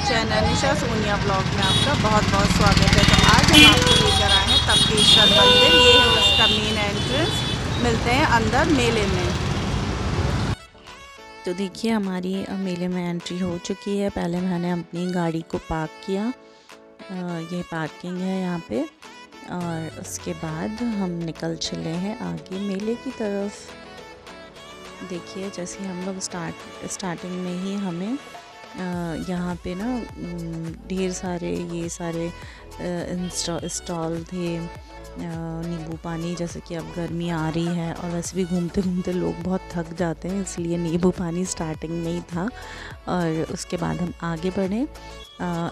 Channel निशा Sonia blog में आपका बहुत बहुत स्वागत है। तो आज हम आपको लेकर आए हैं तप्तेश्वर मंदिर। ये है उसका मेन एंट्रेंस। मिलते हैं अंदर मेले में। तो देखिए हमारी मेले में एंट्री हो चुकी है। पहले मैंने अपनी गाड़ी को पार्क किया, ये पार्किंग है यहाँ पे, और उसके बाद हम निकल चले हैं आगे मेले की तरफ। देखिए जैसे हम लोग स्टार्टिंग में ही हमें यहाँ पे ना ढेर सारे ये सारे स्टॉल थे। नींबू पानी, जैसे कि अब गर्मी आ रही है और वैसे भी घूमते घूमते लोग बहुत थक जाते हैं, इसलिए नींबू पानी स्टार्टिंग में ही था। और उसके बाद हम आगे बढ़े।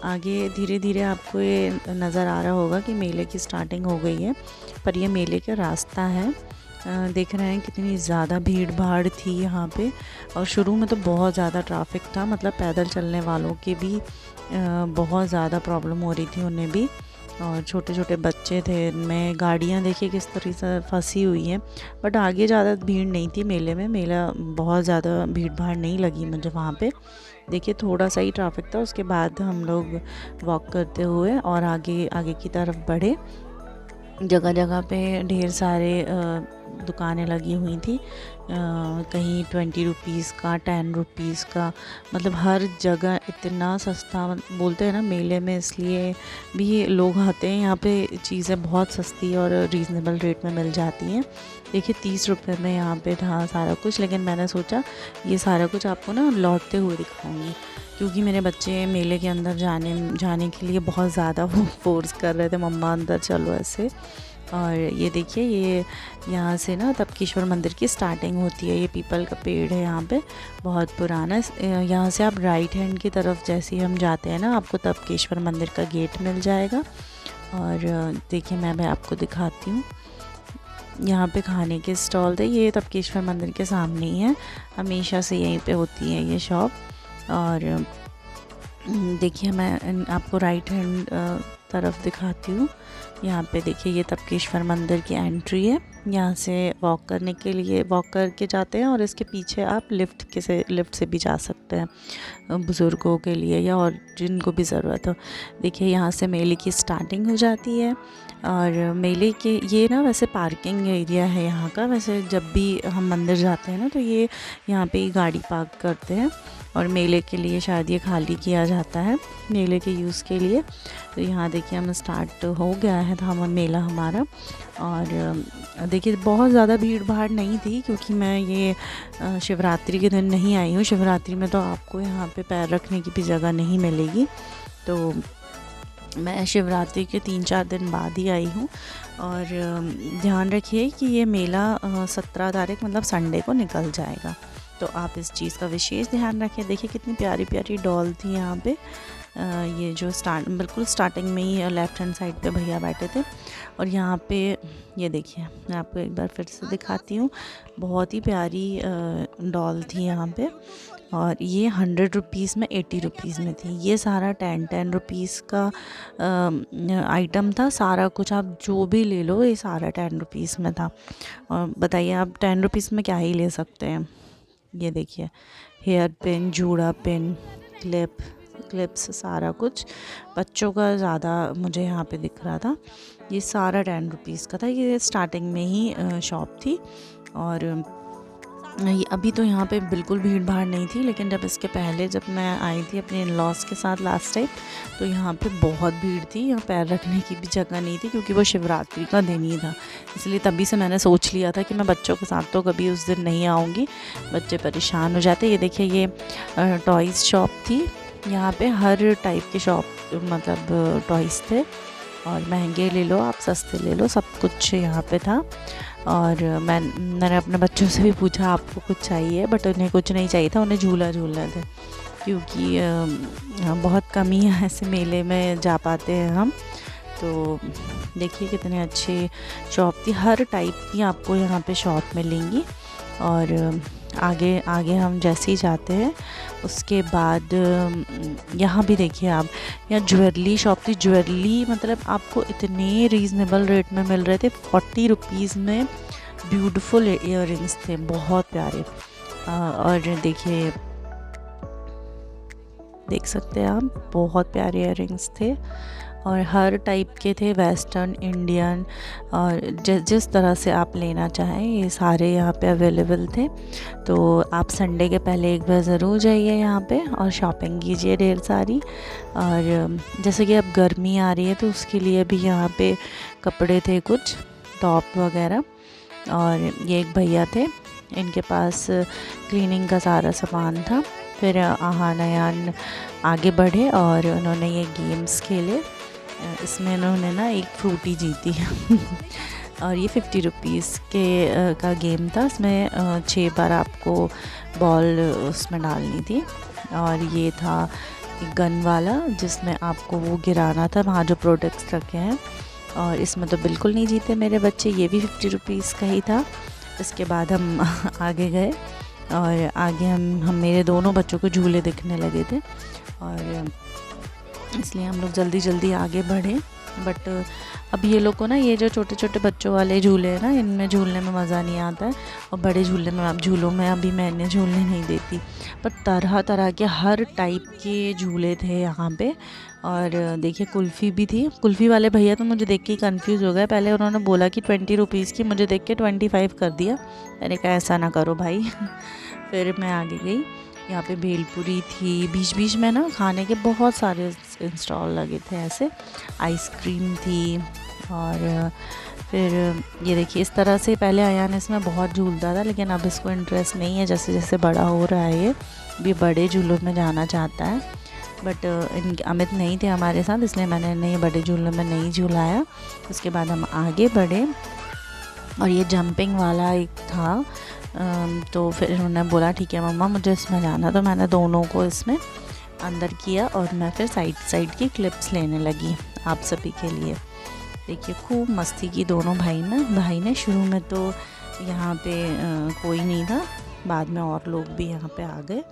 आगे धीरे धीरे आपको ये नज़र आ रहा होगा कि मेले की स्टार्टिंग हो गई है, पर ये मेले का रास्ता है। देख रहे हैं कितनी ज़्यादा भीड़ भाड़ थी यहाँ पे। और शुरू में तो बहुत ज़्यादा ट्रैफिक था, मतलब पैदल चलने वालों की भी बहुत ज़्यादा प्रॉब्लम हो रही थी उन्हें भी। और छोटे छोटे बच्चे थे, इनमें गाड़ियाँ देखिए किस तरह से फंसी हुई हैं। बट आगे ज़्यादा भीड़ नहीं थी मेले में। मेला बहुत ज़्यादा भीड़ भाड़ नहीं लगी मुझे वहाँ पे। देखिए थोड़ा सा ही ट्रैफिक था। उसके बाद हम लोग वॉक करते हुए और आगे आगे की तरफ बढ़े। जगह जगह पे ढेर सारे दुकानें लगी हुई थी। कहीं 20 रुपीज़ का, 10 रुपीज़ का, मतलब हर जगह इतना सस्ता। बोलते हैं ना मेले में इसलिए भी लोग आते हैं, यहाँ पे चीज़ें बहुत सस्ती और रीज़नेबल रेट में मिल जाती हैं। देखिए 30 रुपये में यहाँ पे था सारा कुछ, लेकिन मैंने सोचा ये सारा कुछ आपको ना लौटते हुए दिखाऊंगी, क्योंकि मेरे बच्चे मेले के अंदर जाने के लिए बहुत ज़्यादा वो फोर्स कर रहे थे, मम्मा अंदर चलो ऐसे। और ये देखिए ये यहाँ से ना तप्तेश्वर मंदिर की स्टार्टिंग होती है। ये पीपल का पेड़ है यहाँ पे, बहुत पुराना। यहाँ से आप राइट हैंड की तरफ जैसे ही हम जाते हैं ना, आपको तप्तेश्वर मंदिर का गेट मिल जाएगा। और देखिए मैं आपको दिखाती हूँ। यहाँ पे खाने के स्टॉल थे। ये तप्तेश्वर मंदिर के सामने ही है, हमेशा से यहीं पे होती है ये शॉप। और देखिए मैं आपको राइट हैंड तरफ दिखाती हूँ। यहाँ पे देखिए ये तप्तेश्वर मंदिर की एंट्री है। यहाँ से वॉक करने के लिए वॉक करके जाते हैं, और इसके पीछे आप लिफ्ट से भी जा सकते हैं बुज़ुर्गों के लिए या और जिनको भी ज़रूरत हो। देखिए यहाँ से मेले की स्टार्टिंग हो जाती है। और मेले के ये ना वैसे पार्किंग एरिया है यहाँ का। वैसे जब भी हम मंदिर जाते हैं ना, तो ये यहाँ पे ही गाड़ी पार्क करते हैं, और मेले के लिए शायद ये खाली किया जाता है मेले के यूज़ के लिए। तो यहाँ देखिए हम स्टार्ट हो गया है था मेला हमारा। और देखिए बहुत ज़्यादा भीड़ भाड़ नहीं थी, क्योंकि मैं ये शिवरात्रि के दिन नहीं आई हूँ। शिवरात्रि में तो आपको यहाँ पे पैर रखने की भी जगह नहीं मिलेगी, तो मैं शिवरात्रि के 3-4 दिन बाद ही आई हूँ। और ध्यान रखिए कि ये मेला 17 तारीख मतलब संडे को निकल जाएगा, तो आप इस चीज़ का विशेष ध्यान रखें। देखिए कितनी प्यारी प्यारी डॉल थी यहाँ पे। ये जो बिल्कुल स्टार्टिंग में ही लेफ़्ट हैंड साइड पे भैया बैठे थे। और यहाँ पे ये देखिए मैं आपको एक बार फिर से दिखाती हूँ। बहुत ही प्यारी डॉल थी यहाँ पे। और ये 100 रुपीज़ में 80 रुपीज़ में थी। ये सारा 10 रुपीज़ का आइटम था। सारा कुछ आप जो भी ले लो, ये सारा 10 रुपीज़ में था। और बताइए आप 10 रुपीज़ में क्या ही ले सकते हैं। ये देखिए हेयर पिन, जूड़ा पिन, क्लिप्स, सारा कुछ बच्चों का ज़्यादा मुझे यहाँ पे दिख रहा था। ये सारा 10 रुपीज़ का था। ये स्टार्टिंग में ही शॉप थी। और अभी तो यहाँ पे बिल्कुल भीड़ भाड़ नहीं थी, लेकिन जब इसके पहले जब मैं आई थी अपने इन-लॉज़ के साथ लास्ट टाइम, तो यहाँ पे बहुत भीड़ थी। यहाँ पैर रखने की भी जगह नहीं थी, क्योंकि वो शिवरात्रि का दिन ही था। इसलिए तभी से मैंने सोच लिया था कि मैं बच्चों के साथ तो कभी उस दिन नहीं आऊँगी, बच्चे परेशान हो जाते। ये देखिए ये टॉयज़ शॉप थी। यहाँ पे हर टाइप के शॉप मतलब टॉयज़ थे, और महंगे ले लो आप, सस्ते ले लो, सब कुछ यहाँ पे था। और मैंने अपने बच्चों से भी पूछा आपको कुछ चाहिए, बट उन्हें कुछ नहीं चाहिए था, उन्हें झूला झूलना था, क्योंकि बहुत कम ही ऐसे मेले में जा पाते हैं हम। तो देखिए कितने अच्छे शॉप थी, हर टाइप की आपको यहाँ पे शॉप मिलेंगी। और आगे आगे हम जैसे ही जाते हैं उसके बाद यहाँ भी देखिए आप, यहाँ ज्वेलरी शॉप थी। ज्वेलरी मतलब आपको इतने रीज़नेबल रेट में मिल रहे थे। 40 रुपीज़ में ब्यूटीफुल इयररिंग्स थे, बहुत प्यारे। और देखिए देख सकते हैं आप, बहुत प्यारे इयररिंग्स थे और हर टाइप के थे, वेस्टर्न, इंडियन, और जिस तरह से आप लेना चाहें ये सारे यहाँ पे अवेलेबल थे। तो आप संडे के पहले एक बार ज़रूर जाइए यहाँ पे और शॉपिंग कीजिए ढेर सारी। और जैसे कि अब गर्मी आ रही है तो उसके लिए भी यहाँ पे कपड़े थे, कुछ टॉप वगैरह। और ये एक भैया थे, इनके पास क्लीनिंग का सारा सामान था। फिर आहान अयान आगे बढ़े और उन्होंने ये गेम्स खेले। इसमें उन्होंने ना एक फ्रूटी जीती और ये 50 रुपीज़ के का गेम था। इसमें 6 बार आपको बॉल उसमें डालनी थी। और ये था एक गन वाला जिसमें आपको वो गिराना था वहाँ जो प्रोडक्ट्स रखे हैं। और इसमें तो बिल्कुल नहीं जीते मेरे बच्चे, ये भी 50 रुपीज़ का ही था। इसके बाद हम आगे गए और आगे हम मेरे दोनों बच्चों को झूले दिखने लगे थे और इसलिए हम लोग जल्दी जल्दी आगे बढ़े। बट अब ये लोग को ना ये जो छोटे छोटे बच्चों वाले झूले हैं ना, इनमें झूलने में मज़ा नहीं आता है। और बड़े झूले में, अब झूलों में अभी मैं इन्हें झूलने नहीं देती। पर तरह तरह के हर टाइप के झूले थे यहाँ पे। और देखिए कुल्फ़ी भी थी। कुल्फ़ी वाले भैया तो मुझे देख के ही कन्फ्यूज़ हो गए। पहले उन्होंने बोला कि 20 रुपीज़ की, मुझे देख के 25 कर दिया। मैंने कहा ऐसा ना करो भाई फिर मैं आगे गई। यहाँ पे भेलपुरी थी, बीच बीच में ना खाने के बहुत सारे स्टॉल लगे थे ऐसे। आइसक्रीम थी। और फिर ये देखिए इस तरह से, पहले अयान इसमें बहुत झूलता था लेकिन अब इसको इंटरेस्ट नहीं है। जैसे जैसे बड़ा हो रहा है ये भी बड़े झूलों में जाना चाहता है। बट अमित नहीं थे हमारे साथ, इसलिए मैंने इन्हें बड़े झूलों में नहीं झूलाया। उसके बाद हम आगे बढ़े और ये जंपिंग वाला एक था। तो फिर उन्होंने बोला ठीक है मम्मा मुझे इसमें जाना, तो मैंने दोनों को इसमें अंदर किया और मैं फिर साइड की क्लिप्स लेने लगी आप सभी के लिए। देखिए खूब मस्ती की दोनों भाई ने। शुरू में तो यहाँ पे कोई नहीं था, बाद में और लोग भी यहाँ पे आ गए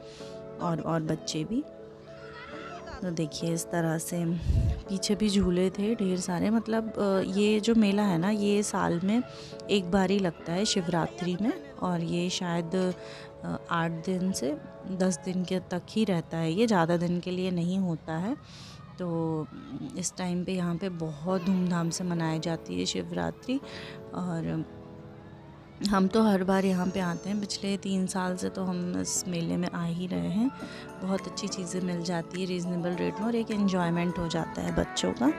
और बच्चे भी। तो देखिए इस तरह से पीछे भी झूले थे ढेर सारे। मतलब ये जो मेला है ना, ये साल में एक बार ही लगता है शिवरात्रि में। और ये शायद 8 दिन से 10 दिन के तक ही रहता है, ये ज़्यादा दिन के लिए नहीं होता है। तो इस टाइम पे यहाँ पे बहुत धूमधाम से मनाई जाती है शिवरात्रि। और हम तो हर बार यहाँ पे आते हैं, पिछले 3 साल से तो हम इस मेले में आ ही रहे हैं। बहुत अच्छी चीज़ें मिल जाती है रीज़नेबल रेट में और एक एन्जॉयमेंट हो जाता है बच्चों का।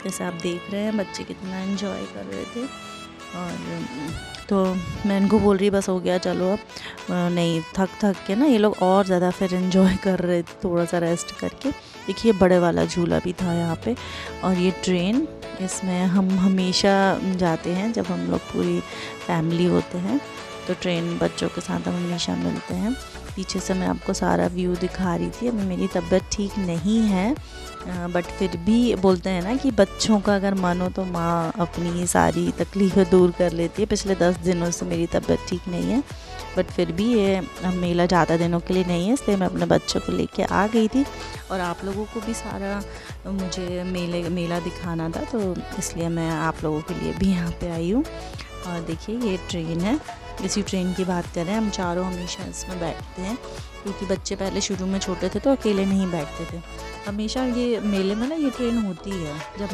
जैसे आप देख रहे हैं बच्चे कितना एन्जॉय कर रहे थे। और तो मैं इनको बोल रही बस हो गया चलो अब, नहीं थक के ना ये लोग और ज़्यादा फिर एंजॉय कर रहे थे थोड़ा सा रेस्ट करके। देखिए बड़े वाला झूला भी था यहाँ पे। और ये ट्रेन, इसमें हम हमेशा जाते हैं जब हम लोग पूरी फैमिली होते हैं, तो ट्रेन बच्चों के साथ हम हमेशा मिलते हैं। पीछे से मैं आपको सारा व्यू दिखा रही थी। अभी मेरी तबीयत ठीक नहीं है, बट फिर भी बोलते हैं ना कि बच्चों का अगर मन हो तो माँ अपनी सारी तकलीफ़ें दूर कर लेती है। पिछले 10 दिनों से मेरी तबीयत ठीक नहीं है, बट फिर भी ये मेला ज़्यादा दिनों के लिए नहीं है, इसलिए मैं अपने बच्चों को लेके आ गई थी। और आप लोगों को भी सारा मुझे मेला दिखाना था, तो इसलिए मैं आप लोगों के लिए भी यहाँ पे आई हूँ। और देखिए ये ट्रेन है, इसी ट्रेन की बात कर रहे हैं। हम चारों हमेशा इसमें बैठते हैं, क्योंकि बच्चे पहले शुरू में छोटे थे तो अकेले नहीं बैठते थे। हमेशा ये मेले में ना ये ट्रेन होती है। जब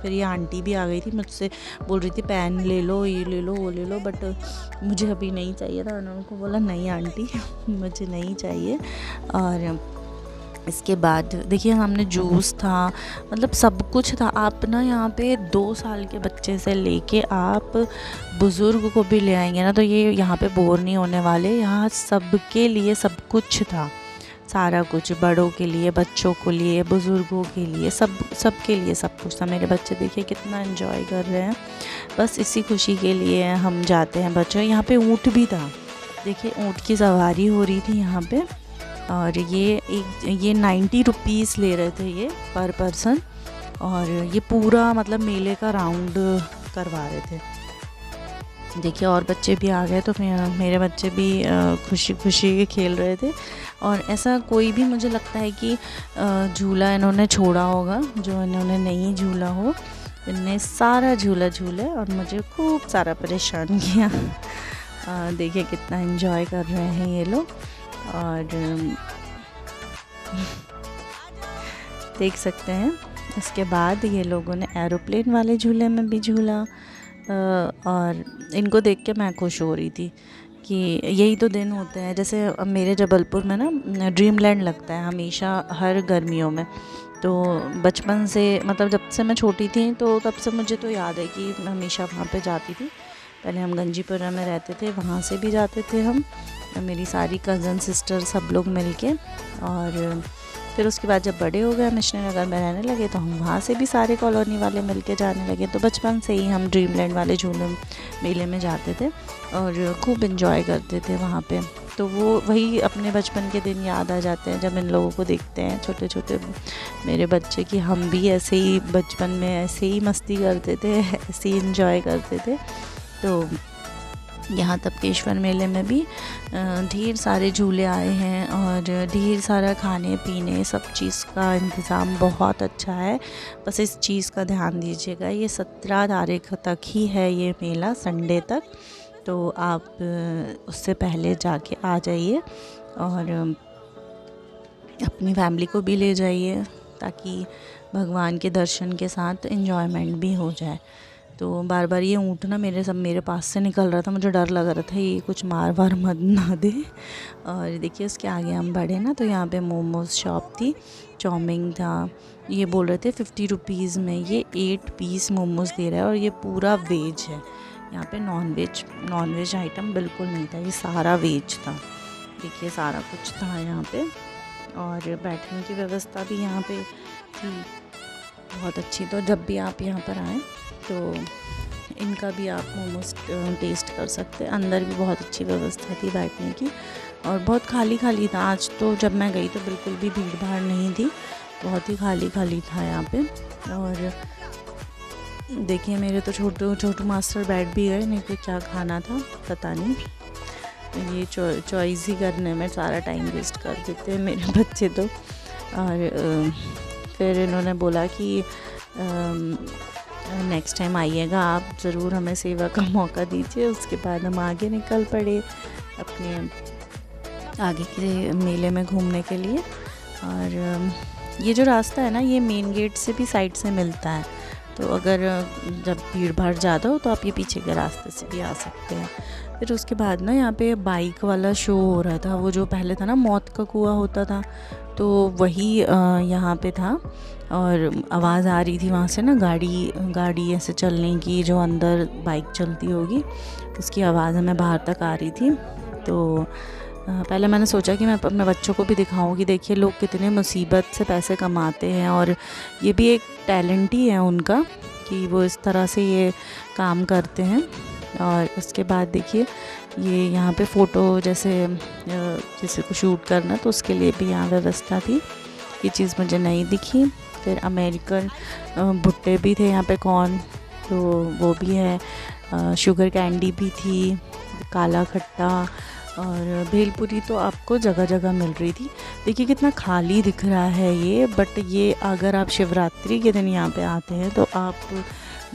फिर ये आंटी भी आ गई थी, मुझसे बोल रही थी पेन ले लो, ये ले लो, वो ले लो, बट मुझे अभी नहीं चाहिए था। उन्होंने को बोला नहीं आंटी मुझे नहीं चाहिए। और इसके बाद देखिए सामने जूस था, मतलब सब कुछ था। आप ना यहाँ पे 2 साल के बच्चे से लेके आप बुज़ुर्ग को भी ले आएंगे ना, तो ये यहाँ पे बोर नहीं होने वाले। यहाँ सबके लिए सब कुछ था, सारा कुछ, बड़ों के लिए, बच्चों को लिए, बुज़ुर्गों के लिए, सबके लिए सब कुछ था। मेरे बच्चे देखिए कितना एंजॉय कर रहे हैं। बस इसी खुशी के लिए हम जाते हैं बच्चों। यहाँ पे ऊँट भी था, देखिए ऊँट की सवारी हो रही थी यहाँ पे। और ये 90 रुपीज़ ले रहे थे ये पर पर्सन। और ये पूरा मतलब मेले का राउंड करवा रहे थे। देखिए और बच्चे भी आ गए, तो मेरे बच्चे भी खुशी खुशी खेल रहे थे। और ऐसा कोई भी मुझे लगता है कि झूला इन्होंने छोड़ा होगा जो इन्होंने नहीं झूला हो। इनने सारा झूला झूले और मुझे खूब सारा परेशान किया। देखिए कितना एंजॉय कर रहे हैं ये लोग। और देख सकते हैं। उसके बाद ये लोगों ने एरोप्लेन वाले झूले में भी झूला और इनको देख के मैं खुश हो रही थी कि यही तो दिन होते हैं। जैसे अब मेरे जबलपुर में ना ड्रीम लैंड लगता है हमेशा हर गर्मियों में। तो बचपन से मतलब जब से मैं छोटी थी तो तब से मुझे तो याद है कि मैं हमेशा वहाँ पे जाती थी। पहले हम गंजीपुरा में रहते थे, वहाँ से भी जाते थे हम, मेरी सारी कज़न सिस्टर सब लोग मिल के। और फिर उसके बाद जब बड़े हो गए, मिशनरी नगर में रहने लगे, तो हम वहाँ से भी सारे कॉलोनी वाले मिल के जाने लगे। तो बचपन से ही हम ड्रीम लैंड वाले झूले मेले में जाते थे और खूब इन्जॉय करते थे वहाँ पे। तो वो वही अपने बचपन के दिन याद आ जाते हैं जब इन लोगों को देखते हैं, छोटे छोटे मेरे बच्चे, कि हम भी ऐसे ही बचपन में ऐसे ही मस्ती करते थे, ऐसे ही इन्जॉय करते थे। तो यहाँ तपकेश्वर मेले में भी ढेर सारे झूले आए हैं और ढेर सारा खाने पीने सब चीज़ का इंतज़ाम बहुत अच्छा है। बस इस चीज़ का ध्यान दीजिएगा, ये 17 तारीख तक ही है ये मेला, संडे तक। तो आप उससे पहले जाके आ जाइए और अपनी फैमिली को भी ले जाइए ताकि भगवान के दर्शन के साथ एंजॉयमेंट भी हो जाए। तो बार बार ये ऊँट ना मेरे पास से निकल रहा था, मुझे डर लग रहा था ये कुछ मार वार मत ना दे। और देखिए उसके आगे हम बढ़े ना तो यहाँ पे मोमोज़ शॉप थी, चाउमीन था। ये बोल रहे थे 50 रुपीज़ में ये 8 पीस मोमोज़ दे रहा है और ये पूरा वेज है। यहाँ पे नॉन वेज आइटम बिल्कुल नहीं था, ये सारा वेज था। देखिए सारा कुछ था यहाँ पे और बैठने की व्यवस्था भी यहाँ पे थी बहुत अच्छी। तो जब भी आप यहाँ पर आएँ तो इनका भी आप मोमोज टेस्ट कर सकते हैं। अंदर भी बहुत अच्छी व्यवस्था थी बैठने की और बहुत खाली खाली था। आज तो जब मैं गई तो बिल्कुल भी भीड़ भाड़ नहीं थी, बहुत ही खाली खाली था यहाँ पे। और देखिए मेरे तो छोटू मास्टर बैठ भी गए, नहीं तो क्या खाना था पता नहीं। ये चॉइस ही करने में सारा टाइम वेस्ट कर देते हैं मेरे बच्चे तो। और फिर इन्होंने बोला कि नेक्स्ट टाइम आइएगा आप, ज़रूर हमें सेवा का मौका दीजिए। उसके बाद हम आगे निकल पड़े अपने आगे के मेले में घूमने के लिए। और ये जो रास्ता है ना ये मेन गेट से भी साइड से मिलता है, तो अगर जब भीड़ भाड़ ज़्यादा हो तो आप ये पीछे के रास्ते से भी आ सकते हैं। फिर उसके बाद ना यहाँ पे बाइक वाला शो हो रहा था, वो जो पहले था ना मौत का कुआं होता था, तो वही यहाँ पे था। और आवाज़ आ रही थी वहाँ से ना गाड़ी ऐसे चलने की, जो अंदर बाइक चलती होगी उसकी आवाज़ हमें बाहर तक आ रही थी। तो पहले मैंने सोचा कि मैं अपने बच्चों को भी दिखाऊं कि देखिए लोग कितने मुसीबत से पैसे कमाते हैं और ये भी एक टैलेंट ही है उनका कि वो इस तरह से ये काम करते हैं। और उसके बाद देखिए ये यहाँ पे फ़ोटो जैसे किसी को शूट करना तो उसके लिए भी यहाँ व्यवस्था थी। ये चीज़ मुझे नहीं दिखी। फिर अमेरिकन भुट्टे भी थे यहाँ पे, कॉर्न, तो वो भी है। शुगर कैंडी भी थी, काला खट्टा और भेलपुरी तो आपको जगह जगह मिल रही थी। देखिए कितना खाली दिख रहा है ये, बट ये अगर आप शिवरात्रि के दिन यहाँ पे आते हैं तो आप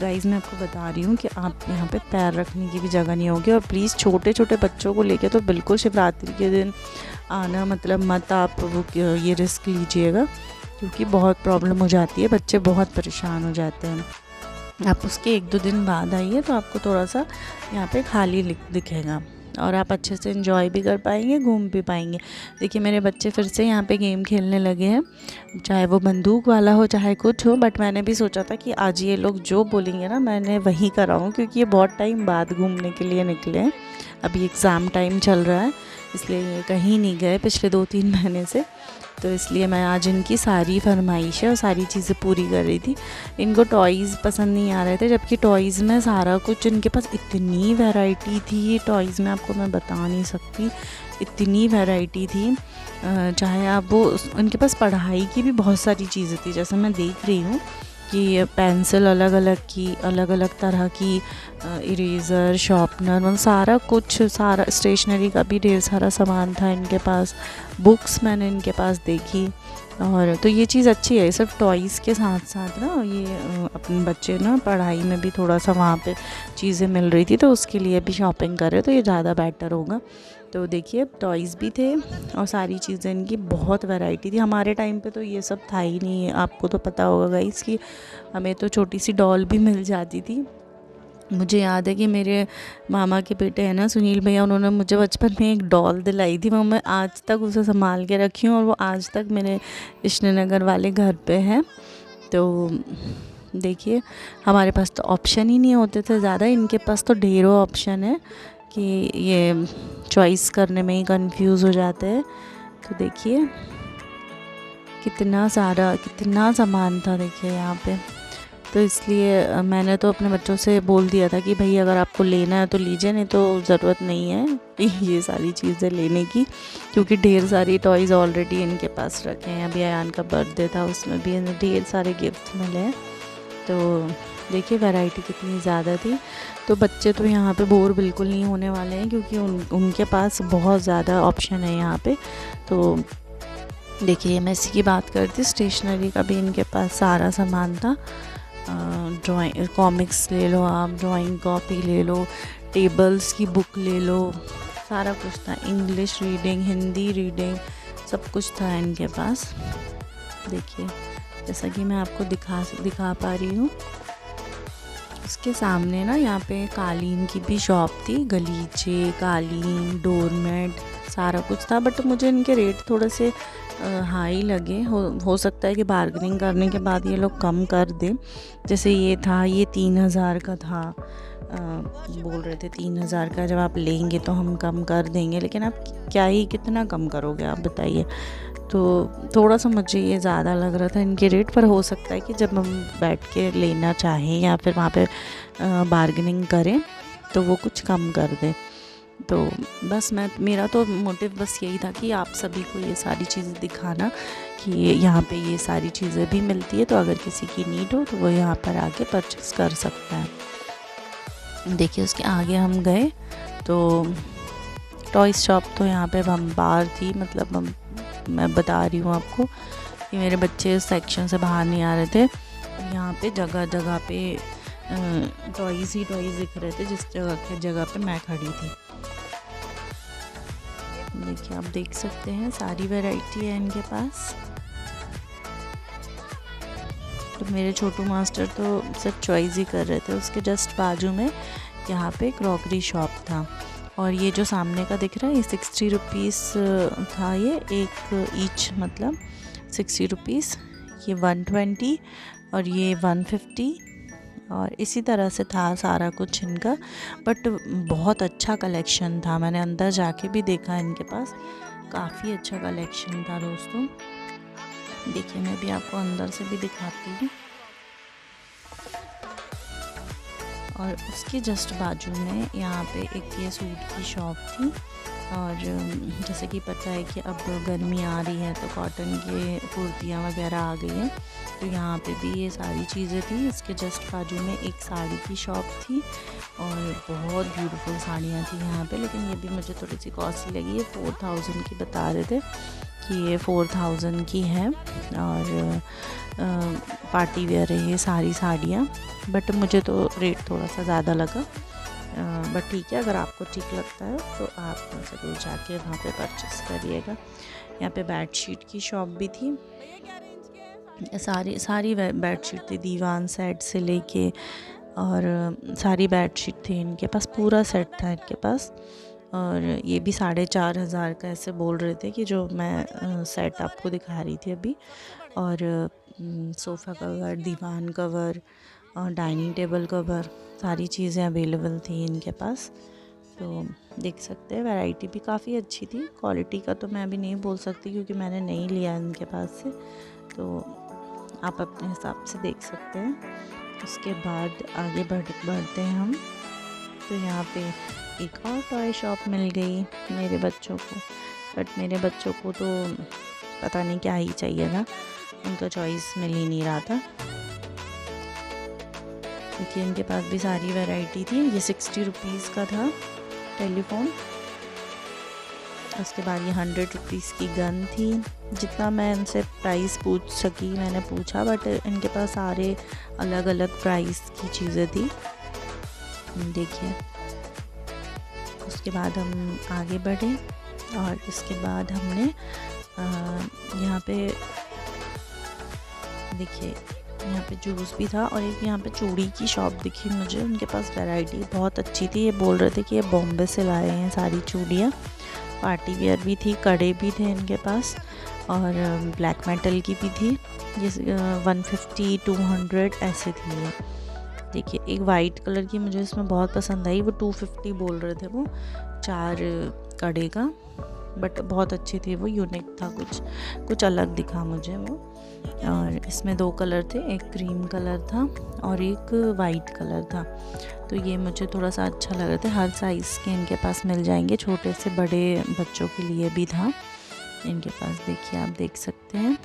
गाइस मैं आपको बता रही हूँ कि आप यहाँ पे पैर रखने की भी जगह नहीं होगी। और प्लीज़ छोटे छोटे बच्चों को लेके तो बिल्कुल शिवरात्रि के दिन आना मतलब मत आप वो ये रिस्क लीजिएगा, क्योंकि बहुत प्रॉब्लम हो जाती है, बच्चे बहुत परेशान हो जाते हैं। आप उसके 1-2 दिन बाद आइए तो आपको थोड़ा सा यहाँ पे खाली दिखेगा और आप अच्छे से एंजॉय भी कर पाएंगे, घूम भी पाएंगे। देखिए मेरे बच्चे फिर से यहाँ पे गेम खेलने लगे हैं, चाहे वो बंदूक वाला हो चाहे कुछ हो, बट मैंने भी सोचा था कि आज ये लोग जो बोलेंगे ना मैंने वही कराऊँ, क्योंकि ये बहुत टाइम बाद घूमने के लिए निकले हैं। अभी एग्ज़ाम टाइम चल रहा है इसलिए ये कहीं नहीं गए पिछले 2-3 महीने से, तो इसलिए मैं आज इनकी सारी फरमाइशें और सारी चीज़ें पूरी कर रही थी। इनको टॉयज़ पसंद नहीं आ रहे थे, जबकि टॉयज़ में सारा कुछ इनके पास इतनी वैरायटी थी, टॉयज़ में आपको मैं बता नहीं सकती, इतनी वैरायटी थी। चाहे आप वो इनके पास पढ़ाई की भी बहुत सारी चीज़ें थी, जैसे मैं देख रही हूँ कि पेंसिल अलग अलग तरह की, इरेज़र, शार्पनर, मतलब सारा कुछ, सारा स्टेशनरी का भी ढेर सारा सामान था इनके पास। बुक्स मैंने इनके पास देखी। और तो ये चीज़ अच्छी है, सिर्फ टॉयज़ के साथ साथ ना ये अपने बच्चे ना पढ़ाई में भी थोड़ा सा वहाँ पे चीज़ें मिल रही थी, तो उसके लिए भी शॉपिंग कर रहे, तो ये ज़्यादा बेटर होगा। तो देखिए टॉयज़ भी थे और सारी चीज़ें इनकी बहुत वैरायटी थी। हमारे टाइम पे तो ये सब था ही नहीं, आपको तो पता होगा गाइस कि हमें तो छोटी सी डॉल भी मिल जाती थी। मुझे याद है कि मेरे मामा के बेटे हैं ना सुनील भैया, उन्होंने मुझे बचपन में एक डॉल दिलाई थी, वो मैं आज तक उसे संभाल के रखी हूँ और वो आज तक मेरे कृष्णनगर वाले घर पे है। तो देखिए हमारे पास तो ऑप्शन ही नहीं होते थे ज़्यादा, इनके पास तो ढेरों ऑप्शन है कि ये चॉइस करने में ही कंफ्यूज हो जाते हैं। तो देखिए कितना सारा कितना सामान था देखिए यहाँ पे। तो इसलिए मैंने तो अपने बच्चों से बोल दिया था कि भाई अगर आपको लेना है तो लीजिए, नहीं तो ज़रूरत नहीं है ये सारी चीज़ें लेने की, क्योंकि ढेर सारी टॉयज़ ऑलरेडी इनके पास रखे हैं। अभी अयान का बर्थडे था, उसमें भी इन्हें ढेर सारे गिफ्ट मिले हैं। तो देखिए वैरायटी कितनी ज़्यादा थी। तो बच्चे तो यहाँ पे बोर बिल्कुल नहीं होने वाले हैं, क्योंकि उनके पास बहुत ज़्यादा ऑप्शन है यहाँ पे। तो देखिए मैं इसी की बात करती, स्टेशनरी का भी इनके पास सारा सामान था। ड्राइंग कॉमिक्स ले लो आप, ड्राइंग कॉपी ले लो, टेबल्स की बुक ले लो, सारा कुछ था। इंग्लिश रीडिंग, हिंदी रीडिंग, सब कुछ था इनके पास। देखिए जैसा कि मैं आपको दिखा पा रही हूँ, उसके सामने ना यहाँ पे कालीन की भी शॉप थी, गलीचे, कालीन, डोरमेट, सारा कुछ था। बट मुझे इनके रेट थोड़े से हाई लगे। हो सकता है कि बार्गेनिंग करने के बाद ये लोग कम कर दें। जैसे ये था, ये 3000 का था, बोल रहे थे 3000 का, जब आप लेंगे तो हम कम कर देंगे, लेकिन आप क्या ही कितना कम करोगे आप बताइए। तो थोड़ा सा मुझे ये ज़्यादा लग रहा था इनके रेट पर। हो सकता है कि जब हम बैठ के लेना चाहें या फिर वहाँ पे बार्गेनिंग करें तो वो कुछ कम कर दें। तो बस मेरा तो मोटिव बस यही था कि आप सभी को ये सारी चीज़ें दिखाना कि यहाँ पे ये सारी चीज़ें भी मिलती है, तो अगर किसी की नीड हो तो वो यहाँ पर आके परचेस कर सकता है। देखिए उसके आगे हम गए तो टॉय शॉप तो यहाँ पे बाहर थी, मतलब मैं बता रही हूँ आपको कि मेरे बच्चे इस सेक्शन से बाहर नहीं आ रहे थे। यहाँ पे जगह जगह पे टॉयज़ ही टॉयज़ दिख रहे थे, जिस जगह पे मैं खड़ी थी। देखिए आप देख सकते हैं सारी वैरायटी है इनके पास। तो मेरे छोटू मास्टर तो सिर्फ चॉइस ही कर रहे थे। उसके जस्ट बाजू में यहाँ पे क्रॉकरी शॉप था, और ये जो सामने का दिख रहा है ये 60 रुपीज़ था, ये एक ईच, मतलब 60 रुपीज़, ये 120 और ये 150, और इसी तरह से था सारा कुछ इनका। बट बहुत अच्छा कलेक्शन था, मैंने अंदर जाके भी देखा, इनके पास काफ़ी अच्छा कलेक्शन था दोस्तों। देखिए मैं भी आपको अंदर से भी दिखाती हूँ। और उसके जस्ट बाजू में यहाँ पे एक ये सूट की शॉप थी। और जैसे कि पता है कि अब गर्मी आ रही है तो कॉटन के कुर्तियाँ वगैरह आ गई हैं, तो यहाँ पे भी ये सारी चीज़ें थी। इसके जस्ट बाजू में एक साड़ी की शॉप थी और बहुत ब्यूटीफुल साड़ियाँ थी यहाँ पे, लेकिन ये भी मुझे थोड़ी सी कॉस्टली लगी। ये 4000 की बता रहे थे कि ये 4000 की है, और पार्टी वेयर है ये सारी साड़ियाँ। बट मुझे तो रेट थोड़ा सा ज़्यादा लगा, बट ठीक है, अगर आपको ठीक लगता है तो आप ज़रूर जाके वहाँ पे परचेस करिएगा। यहाँ पे बेडशीट की शॉप भी थी, सारी बेडशीट थी, दीवान सेट से लेके, और सारी बेडशीट थी इनके पास, पूरा सेट था इनके पास। और ये भी 4500 का ऐसे बोल रहे थे कि जो मैं सेट आपको दिखा रही थी अभी। और सोफ़ा कवर, दीवान कवर और डाइनिंग टेबल कवर, सारी चीज़ें अवेलेबल थी इनके पास। तो देख सकते हैं वैरायटी भी काफ़ी अच्छी थी। क्वालिटी का तो मैं अभी नहीं बोल सकती क्योंकि मैंने नहीं लिया इनके पास से, तो आप अपने हिसाब से देख सकते हैं। उसके बाद आगे बढ़ते हैं हम, तो यहाँ पे एक और टॉय शॉप मिल गई मेरे बच्चों को। बट मेरे बच्चों को तो पता नहीं क्या ही चाहिए था, उनका चॉइस मिल ही नहीं रहा था। देखिए इनके पास भी सारी वैरायटी थी। ये 60 रुपीज़ का था टेलीफोन, उसके बाद ये 100 रुपीज़ की गन थी। जितना मैं इनसे प्राइस पूछ सकी मैंने पूछा, बट इनके पास सारे अलग अलग प्राइस की चीज़ें थी। देखिए, उसके बाद हम आगे बढ़े और इसके बाद हमने यहाँ पे देखिए, यहाँ पे जूस भी था और एक यहाँ पे चूड़ी की शॉप दिखी मुझे। उनके पास वैरायटी बहुत अच्छी थी। ये बोल रहे थे कि ये बॉम्बे से लाए हैं सारी चूड़ियाँ। पार्टी वेयर भी थी, कड़े भी थे इनके पास और ब्लैक मेटल की भी थी। ये 150 200 ऐसे थी ये। देखिए, एक वाइट कलर की मुझे इसमें बहुत पसंद आई, वो 250 बोल रहे थे वो 4 कड़े का, बट बहुत अच्छी थी वो, यूनिक था, कुछ अलग दिखा मुझे वो। और इसमें 2 कलर थे, एक क्रीम कलर था और एक वाइट कलर था। तो ये मुझे थोड़ा सा अच्छा लग रहा था। हर साइज़ के इनके पास मिल जाएंगे, छोटे से बड़े बच्चों के लिए भी था इनके पास। देखिए, आप देख सकते हैं।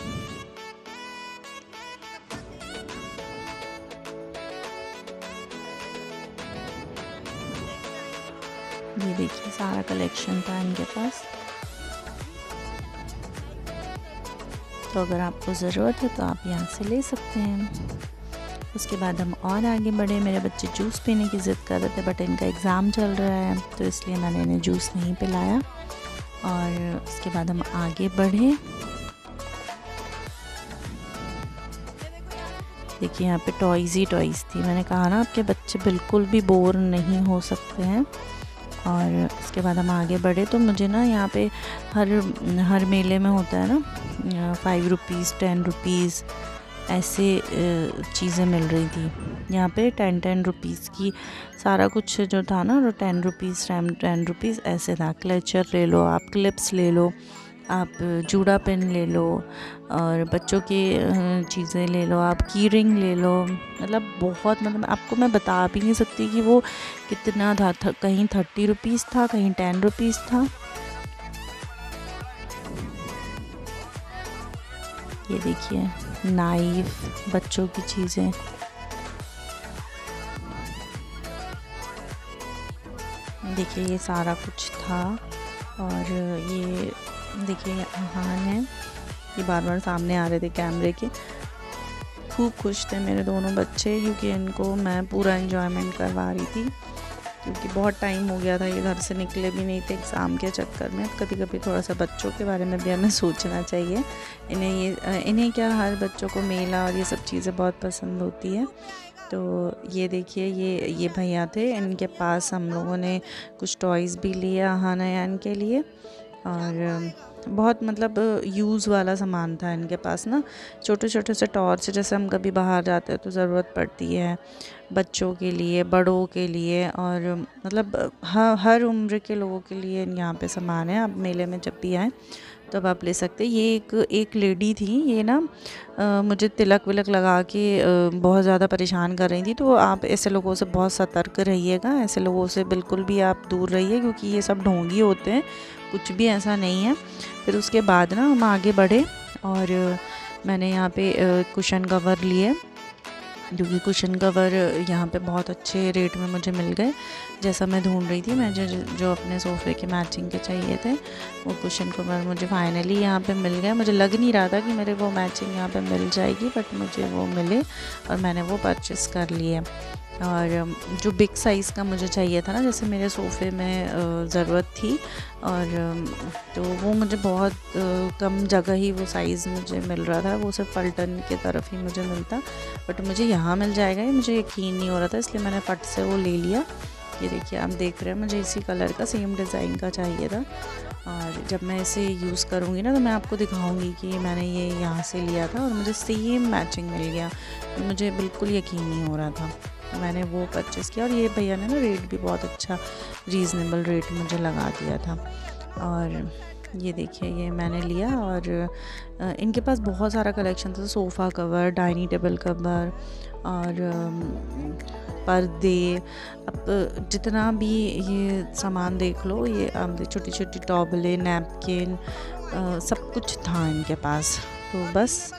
ये देखिए, सारा कलेक्शन था इनके पास। तो अगर आपको ज़रूरत है तो आप यहाँ से ले सकते हैं। उसके बाद हम और आगे बढ़े। मेरे बच्चे जूस पीने की ज़िद कर रहे थे, बट इनका एग्ज़ाम चल रहा है तो इसलिए मैंने इन्हें जूस नहीं पिलाया। और उसके बाद हम आगे बढ़े। देखिए, यहाँ पे टॉयज़ ही टॉयज़ थी। मैंने कहा ना, आपके बच्चे बिल्कुल भी बोर नहीं हो सकते हैं। और उसके बाद हम आगे बढ़े तो मुझे ना यहाँ पे हर मेले में होता है ना 5 रुपीज़ 10 रुपीज़ ऐसे चीज़ें मिल रही थी। यहाँ पे 10 रुपीज़ की सारा कुछ जो था ना, वो 10 रुपीज़ 10 रुपीज़ ऐसे था। क्लचर ले लो आप, क्लिप्स ले लो आप, जूड़ा पेन ले लो और बच्चों की चीज़ें ले लो आप, की रिंग ले लो। मतलब बहुत, मतलब आपको मैं बता भी नहीं सकती कि वो कितना था। कहीं 30 रुपीज़ था, कहीं 10 रुपीज़ था। ये देखिए, नाइफ, बच्चों की चीज़ें। देखिए, ये सारा कुछ था। और ये देखिए, अहान है, ये बार बार सामने आ रहे थे कैमरे के। खूब खुश थे मेरे दोनों बच्चे, क्योंकि इनको मैं पूरा एंजॉयमेंट करवा रही थी, क्योंकि बहुत टाइम हो गया था ये घर से निकले भी नहीं थे एग्ज़ाम के चक्कर में। कभी कभी थोड़ा सा बच्चों के बारे में भी हमें सोचना चाहिए। इन्हें क्या, हर बच्चों को मेला और ये सब चीज़ें बहुत पसंद होती है। तो ये देखिए, ये भैया थे, इनके पास हम लोगों ने कुछ टॉयज़ भी लिए अहान के लिए। और बहुत मतलब यूज़ वाला सामान था इनके पास ना। छोटे छोटे से टॉर्च, जैसे हम कभी बाहर जाते हैं तो ज़रूरत पड़ती है बच्चों के लिए, बड़ों के लिए, और मतलब हर उम्र के लोगों के लिए यहाँ पे सामान है। आप मेले में जब भी आएँ तो अब आप ले सकते हैं। ये एक लेडी थी, ये ना मुझे तिलक विलक लगा के बहुत ज़्यादा परेशान कर रही थी। तो आप ऐसे लोगों से बहुत सतर्क रहिएगा, ऐसे लोगों से बिल्कुल भी आप दूर रहिए, क्योंकि ये सब ढोंगी होते हैं, कुछ भी ऐसा नहीं है। फिर उसके बाद ना हम आगे बढ़े और मैंने यहाँ पे कुशन कवर लिए, क्योंकि कुशन कवर यहाँ पे बहुत अच्छे रेट में मुझे मिल गए, जैसा मैं ढूंढ रही थी। मैं जो अपने सोफ़े के मैचिंग के चाहिए थे, वो कुशन कवर मुझे फाइनली यहाँ पे मिल गए। मुझे लग नहीं रहा था कि मेरे वो मैचिंग यहाँ पे मिल जाएगी, बट मुझे वो मिले और मैंने वो परचेस कर लिए। और जो बिग साइज़ का मुझे चाहिए था ना, जैसे मेरे सोफ़े में ज़रूरत थी, और तो वो मुझे बहुत कम जगह ही वो साइज़ मुझे मिल रहा था। वो सिर्फ पलटन के तरफ ही मुझे मिलता, बट मुझे यहाँ मिल जाएगा ये मुझे यकीन नहीं हो रहा था, इसलिए मैंने फट से वो ले लिया। ये देखिए, आप देख रहे हैं, मुझे इसी कलर का सेम डिज़ाइन का चाहिए था। और जब मैं इसे यूज़ करूँगी ना तो मैं आपको दिखाऊंगी कि मैंने ये यहाँ से लिया था और मुझे सेम मैचिंग मिल गया। मुझे बिल्कुल यकीन नहीं हो रहा था, तो मैंने वो परचेज़ किया। और ये भैया ने ना रेट भी बहुत अच्छा, रीज़नेबल रेट मुझे लगा दिया था। और ये देखिए, ये मैंने लिया। और इनके पास बहुत सारा कलेक्शन था, sofa cover, dining table cover और पर्दे। अब जितना भी ये सामान देख लो, ये छोटी छोटी टॉवलें, नैपकिन, सब कुछ था इनके पास। तो बस,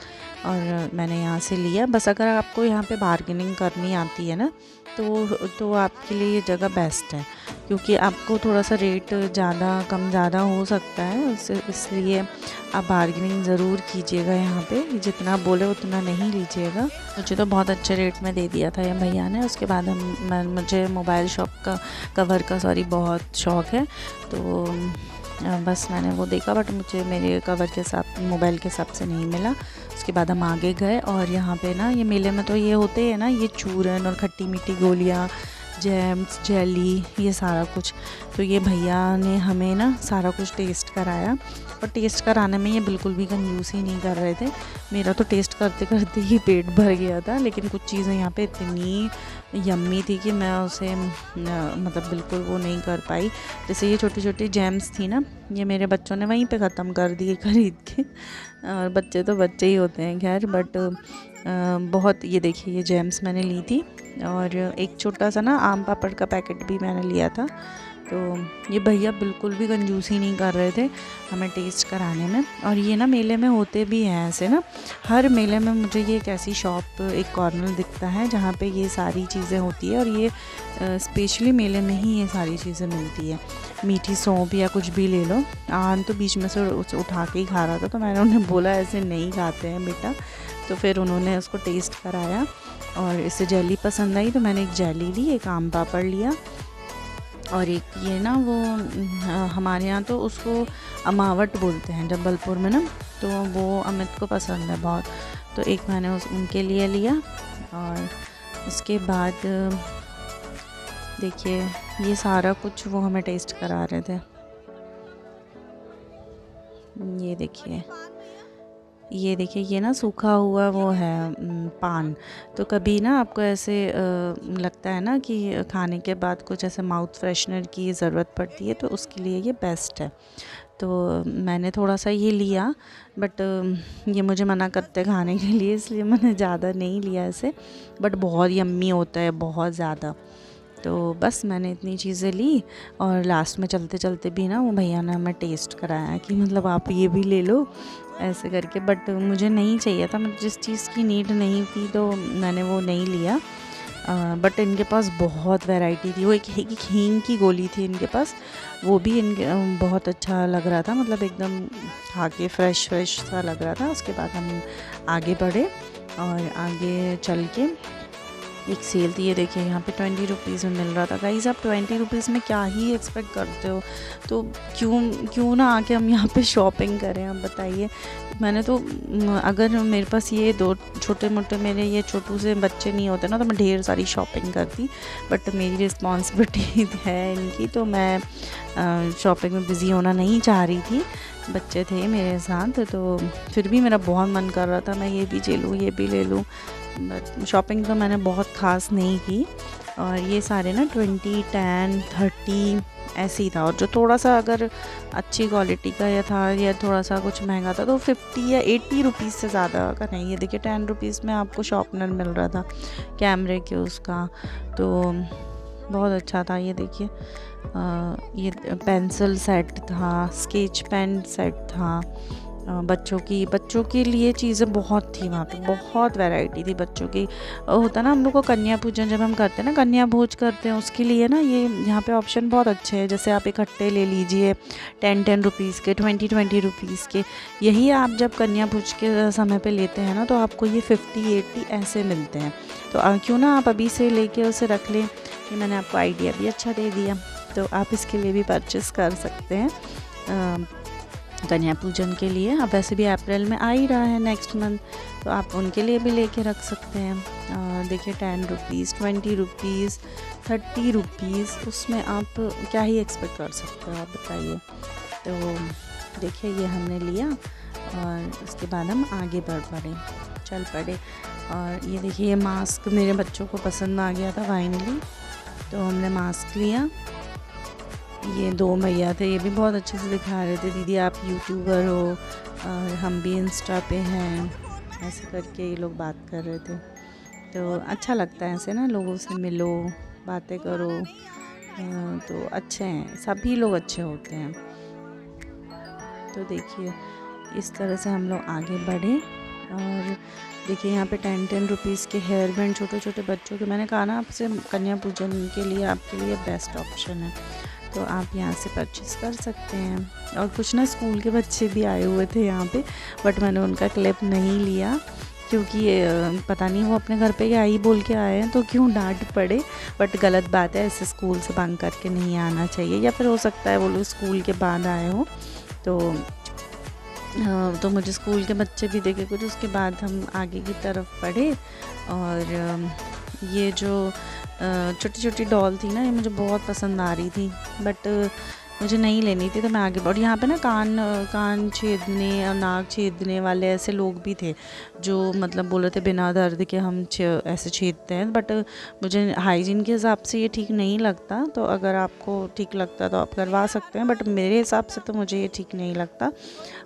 और मैंने यहाँ से लिया। बस अगर आपको यहाँ पे बार्गेनिंग करनी आती है ना तो आपके लिए ये जगह बेस्ट है, क्योंकि आपको थोड़ा सा रेट ज़्यादा कम ज़्यादा हो सकता है, इसलिए आप बार्गेनिंग ज़रूर कीजिएगा। यहाँ पे जितना बोले उतना नहीं लीजिएगा। मुझे तो बहुत अच्छे रेट में दे दिया था ये भैया ने। उसके बाद मुझे मोबाइल शॉप का कवर का बहुत शौक़ है, तो बस मैंने वो देखा, बट मुझे मेरे कवर के साथ मोबाइल के हिसाब से नहीं मिला। उसके बाद हम आगे गए और यहाँ पे ना ये मेले में तो ये होते हैं ना, ये चूरन और खट्टी मीठी गोलियाँ, जैम्स, जेली, ये सारा कुछ। तो ये भैया ने हमें ना सारा कुछ टेस्ट कराया, और टेस्ट कराने में ये बिल्कुल भी कंजूसी नहीं कर रहे थे। मेरा तो टेस्ट करते करते ही पेट भर गया था, लेकिन कुछ चीज़ें यहाँ पे इतनी यम्मी थी कि मैं उसे मतलब बिल्कुल वो नहीं कर पाई। जैसे ये छोटी छोटी जैम्स थी ना, ये मेरे बच्चों ने वहीं पे ख़त्म कर दिए खरीद के। और बच्चे तो बच्चे ही होते हैं खैर, बट बहुत, ये देखिए ये जैम्स मैंने ली थी, और एक छोटा सा ना आम पापड़ का पैकेट भी मैंने लिया था। तो ये भैया बिल्कुल भी कंजूसी नहीं कर रहे थे हमें टेस्ट कराने में। और ये ना मेले में होते भी हैं ऐसे ना, हर मेले में मुझे ये एक ऐसी शॉप, एक कॉर्नर दिखता है जहाँ पे ये सारी चीज़ें होती है, और ये स्पेशली मेले में ही ये सारी चीज़ें मिलती है। मीठी सौंफ या कुछ भी ले लो। आन तो बीच में से उठा के ही खा रहा था, तो मैंने उन्हें बोला ऐसे नहीं खाते हैं बेटा, तो फिर उन्होंने उसको टेस्ट कराया और इसे जेली पसंद आई, तो मैंने एक जेली ली, एक आम पापड़ लिया, और एक ये ना वो हमारे यहाँ तो उसको अमावट बोलते हैं जबलपुर में ना, तो वो अमित को पसंद है बहुत, तो एक मैंने उनके लिए लिया। और उसके बाद देखिए ये सारा कुछ वो हमें टेस्ट करा रहे थे। ये देखिए ये ना सूखा हुआ वो है पान। तो कभी ना आपको ऐसे लगता है ना कि खाने के बाद कुछ ऐसे माउथ फ्रेशनर की ज़रूरत पड़ती है, तो उसके लिए ये बेस्ट है। तो मैंने थोड़ा सा ये लिया, बट ये मुझे मना करते हैं खाने के लिए, इसलिए मैंने ज़्यादा नहीं लिया ऐसे, बट बहुत यम्मी होता है, बहुत ज़्यादा। तो बस मैंने इतनी चीज़ें ली, और लास्ट में चलते चलते भी ना वो भैया ने हमें टेस्ट कराया कि मतलब आप ये भी ले लो ऐसे करके, बट मुझे नहीं चाहिए था, मुझे जिस चीज़ की नीड नहीं थी तो मैंने वो नहीं लिया। बट इनके पास बहुत वैरायटी थी। वो एक हींग की गोली थी इनके पास, वो भी इनके बहुत अच्छा लग रहा था, मतलब एकदम खा के फ्रेश सा लग रहा था। उसके बाद हम आगे बढ़े, और आगे चल के एक सेल थी, ये देखिए यहाँ पे 20 रुपीज़ में मिल रहा था। गाइस आप 20 रुपीज़ में क्या ही एक्सपेक्ट करते हो, तो क्यों ना आके हम यहाँ पे शॉपिंग करें, आप बताइए। मैंने तो अगर मेरे पास ये दो छोटे मोटे मेरे ये छोटू से बच्चे नहीं होते ना, तो मैं ढेर सारी शॉपिंग करती, बट मेरी रिस्पॉन्सिबिलिटी है इनकी, तो मैं शॉपिंग में बिज़ी होना नहीं चाह रही थी। बच्चे थे मेरे साथ, तो फिर भी मेरा बहुत मन कर रहा था मैं ये भी ले लूँ, ये भी ले लूँ, बट शॉपिंग तो मैंने बहुत ख़ास नहीं की। और ये सारे ना 20, 10, 30 ऐसे ही था, और जो थोड़ा सा अगर अच्छी क्वालिटी का या था या थोड़ा सा कुछ महंगा था तो 50 या 80 रुपीज़ से ज़्यादा का नहीं। ये देखिए 10 रुपीज़ में आपको शॉर्पनर मिल रहा था कैमरे के उसका, तो बहुत अच्छा था। ये देखिए ये पेंसिल सेट था, स्केच पेन सेट था, बच्चों के लिए चीज़ें बहुत थी वहाँ पे, बहुत वैरायटी थी बच्चों की। होता ना हम लोग को कन्या पूजन जब हम करते हैं ना, कन्या भोज करते हैं, उसके लिए ना ये यहाँ पे ऑप्शन बहुत अच्छे हैं। जैसे आप इकट्ठे ले लीजिए 10 रुपीज़ के, 20 रुपीज़ के। यही आप जब कन्या भोज के समय पे लेते हैं ना, तो आपको ये 50, 80 ऐसे मिलते हैं। तो क्यों ना आप अभी से लेके उसे रख लें। ये मैंने आपको आइडिया भी अच्छा दे दिया, तो आप इसके लिए भी परचेस कर सकते हैं कन्या पूजन के लिए। अब वैसे भी अप्रैल में आ ही रहा है नेक्स्ट मंथ, तो आप उनके लिए भी लेके रख सकते हैं। देखिए 10 रुपीज़, 20 रुपीज़, 30 रुपीज़, उसमें आप क्या ही एक्सपेक्ट कर सकते हो, आप बताइए। तो देखिए ये हमने लिया, और उसके बाद हम आगे चल पड़े। और ये देखिए ये मास्क मेरे बच्चों को पसंद आ गया था फाइनली, तो हमने मास्क लिया। ये 2 भैया थे, ये भी बहुत अच्छे से दिखा रहे थे, दीदी आप यूट्यूबर हो और हम भी इंस्टा पे हैं, ऐसे करके ये लोग बात कर रहे थे। तो अच्छा लगता है ऐसे ना, लोगों से मिलो, बातें करो, तो अच्छे हैं, सभी लोग अच्छे होते हैं। तो देखिए इस तरह से हम लोग आगे बढ़े, और देखिए यहाँ पे 10-10 रुपीज़ के हेयर बैंड छोटे छोटे बच्चों के, मैंने कहा ना आपसे कन्या पूजन के लिए आपके लिए बेस्ट ऑप्शन है, तो आप यहाँ से परचेज़ कर सकते हैं। और कुछ ना स्कूल के बच्चे भी आए हुए थे यहाँ पे, बट मैंने उनका क्लिप नहीं लिया क्योंकि पता नहीं वो अपने घर पे क्या ही बोल के आए हैं तो क्यों डांट पड़े। बट गलत बात है, ऐसे स्कूल से बंक करके नहीं आना चाहिए, या फिर हो सकता है वो लोग स्कूल के बाद आए हों। तो मुझे स्कूल के बच्चे भी देखे कुछ, उसके बाद हम आगे की तरफ बढ़े। और ये जो छोटी छोटी डॉल थी ना, ये मुझे बहुत पसंद आ रही थी, बट मुझे नहीं लेनी थी, तो मैं आगे बढ़ी। यहाँ पे ना कान छेदने और नाक छेदने वाले ऐसे लोग भी थे जो मतलब बोल रहे थे बिना दर्द के हम ऐसे छेदते हैं, बट मुझे हाइजीन के हिसाब से ये ठीक नहीं लगता। तो अगर आपको ठीक लगता तो आप करवा सकते हैं, बट मेरे हिसाब से तो मुझे ये ठीक नहीं लगता।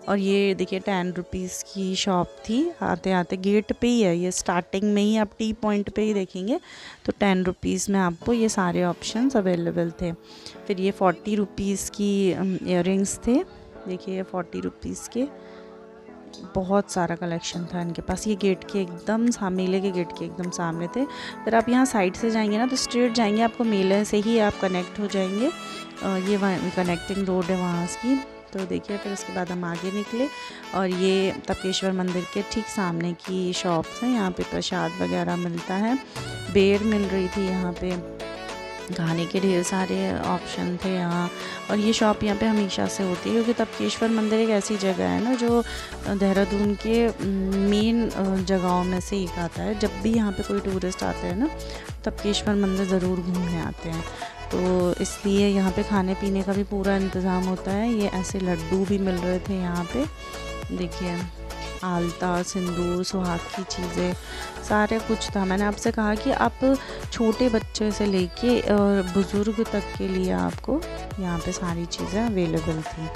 और ये देखिए 10 रुपीज़ की शॉप थी, आते आते गेट पे ही है ये, स्टार्टिंग में ही आप टी पॉइंट पे ही देखेंगे तो 10 रुपीज़ में आपको ये सारे ऑप्शंस अवेलेबल थे। फिर ये 40 रुपीज़ की इयररिंग्स थे, देखिए ये 40 रुपीज़ के, बहुत सारा कलेक्शन था इनके पास। ये गेट के एकदम मेले के गेट के एकदम सामने थे। फिर आप यहाँ साइड से जाएंगे ना तो स्ट्रेट जाएंगे, आपको मेले से ही आप कनेक्ट हो जाएंगे। ये कनेक्टिंग रोड है वहाँ की। तो देखिए फिर उसके बाद हम आगे निकले और ये तपकेश्वर मंदिर के ठीक सामने की शॉप्स हैं। यहाँ पे प्रसाद वगैरह मिलता है, बेर मिल रही थी यहाँ पे, खाने के ढेर सारे ऑप्शन थे यहाँ। और ये शॉप यहाँ पे हमेशा से होती है क्योंकि तपकेश्वर मंदिर एक ऐसी जगह है ना जो देहरादून के मेन जगहों में से एक आता है। जब भी यहाँ पे कोई टूरिस्ट आते हैं ना, तपकेश्वर मंदिर ज़रूर घूमने आते हैं, तो इसलिए यहाँ पे खाने पीने का भी पूरा इंतज़ाम होता है। ये ऐसे लड्डू भी मिल रहे थे यहाँ पे, देखिए आलता, सिंदूर, सुहाग की चीज़ें, सारे कुछ था। मैंने आपसे कहा कि आप छोटे बच्चे से लेके और बुज़ुर्ग तक के लिए आपको यहाँ पे सारी चीज़ें अवेलेबल थी।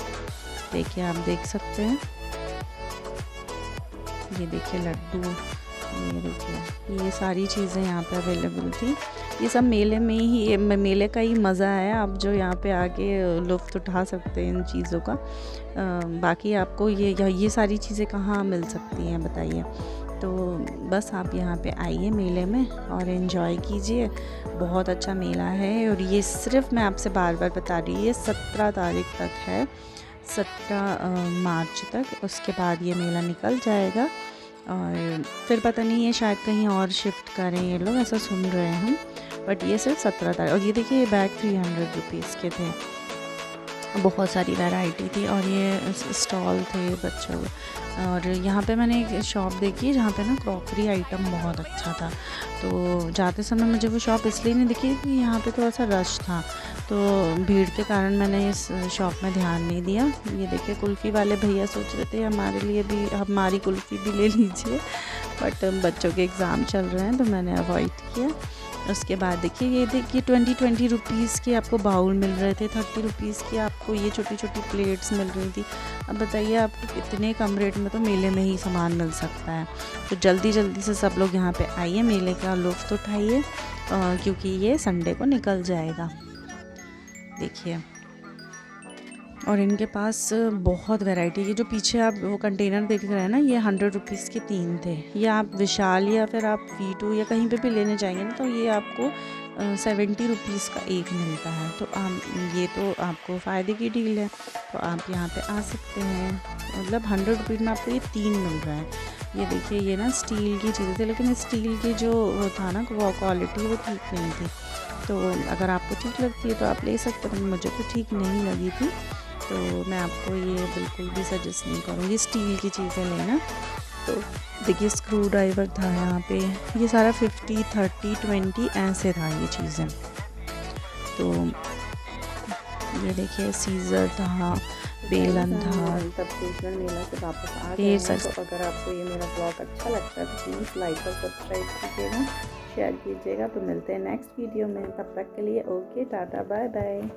देखिए आप देख सकते हैं, ये देखिए लड्डू, ये देखिए ये सारी चीज़ें यहाँ पे अवेलेबल थी। ये सब मेले में ही, मेले का ही मज़ा है, आप जो यहाँ पे आके लुत्फ़ उठा सकते हैं इन चीज़ों का। बाकी आपको ये सारी चीज़ें कहाँ मिल सकती हैं बताइए। तो बस आप यहाँ पे आइए मेले में और एंजॉय कीजिए, बहुत अच्छा मेला है। और ये सिर्फ मैं आपसे बार बार बता रही हूँ, ये 17 तारीख तक है, 17 मार्च तक। उसके बाद ये मेला निकल जाएगा और फिर पता नहीं है शायद कहीं और शिफ्ट करें ये लोग, ऐसा सुन रहे हैं हम, बट ये सिर्फ 17 तारीख। और ये देखिए ये बैग 300 रुपीज़ के थे, बहुत सारी वैरायटी थी और ये स्टॉल थे बच्चों। और यहाँ पे मैंने एक शॉप देखी जहाँ पे ना क्रॉकरी आइटम बहुत अच्छा था, तो जाते समय मुझे वो शॉप इसलिए नहीं दिखी कि यहाँ पे थोड़ा सा रश था, तो भीड़ के कारण मैंने इस शॉप में ध्यान नहीं दिया। ये देखिए कुल्फ़ी वाले भैया सोच रहे थे हमारे लिए भी, हमारी कुल्फ़ी भी ले लीजिए, बट बच्चों के एग्ज़ाम चल रहे हैं तो मैंने अवॉइड किया। उसके बाद देखिए ये 20 रुपीज़ के आपको बाउल मिल रहे थे, 30 रुपीज़ की आपको ये छोटी छोटी प्लेट्स मिल रही थी। अब बताइए आपको इतने कम रेट में तो मेले में ही सामान मिल सकता है। तो जल्दी जल्दी से सब लोग यहाँ पे आइए, मेले का लुत्फ़ उठाइए क्योंकि ये संडे को निकल जाएगा। देखिए और इनके पास बहुत वैरायटी है। जो पीछे आप वो कंटेनर देख रहे हैं ना, ये 100 रुपीज़ के 3 थे। ये आप विशाल या फिर आप V2 या कहीं पे भी लेने जाएंगे ना तो ये आपको 70 रुपीज़ का एक मिलता है। तो ये तो आपको फ़ायदे की डील है, तो आप यहाँ पे आ सकते हैं। मतलब 100 रुपीज़ में आपको ये 3 मिल रहा है। ये देखिए ये ना स्टील की चीज़ें थी, लेकिन स्टील की जो वो था ना वो क्वालिटी वो ठीक नहीं थी। तो अगर आपको ठीक लगती है तो आप ले सकते हैं, मुझे तो ठीक नहीं लगी थी, तो मैं आपको ये बिल्कुल भी सजेस्ट नहीं करूँगी स्टील की चीज़ें लेना। तो देखिए स्क्रू ड्राइवर था यहाँ पे, ये सारा 50, 30, 20 ऐसे था ये चीज़ें। तो ये देखिए सीज़र था, बेलन था। तपकेश्वर मेला से वापस आ गए हैं, तो अगर आपको ये मेरा ब्लॉग अच्छा लगता है तो प्लीज़ लाइक और सब्सक्राइब कीजिएगा, शेयर कीजिएगा। तो मिलते हैं नेक्स्ट वीडियो में, तब तक के लिए ओके, टाटा, बाय बाय।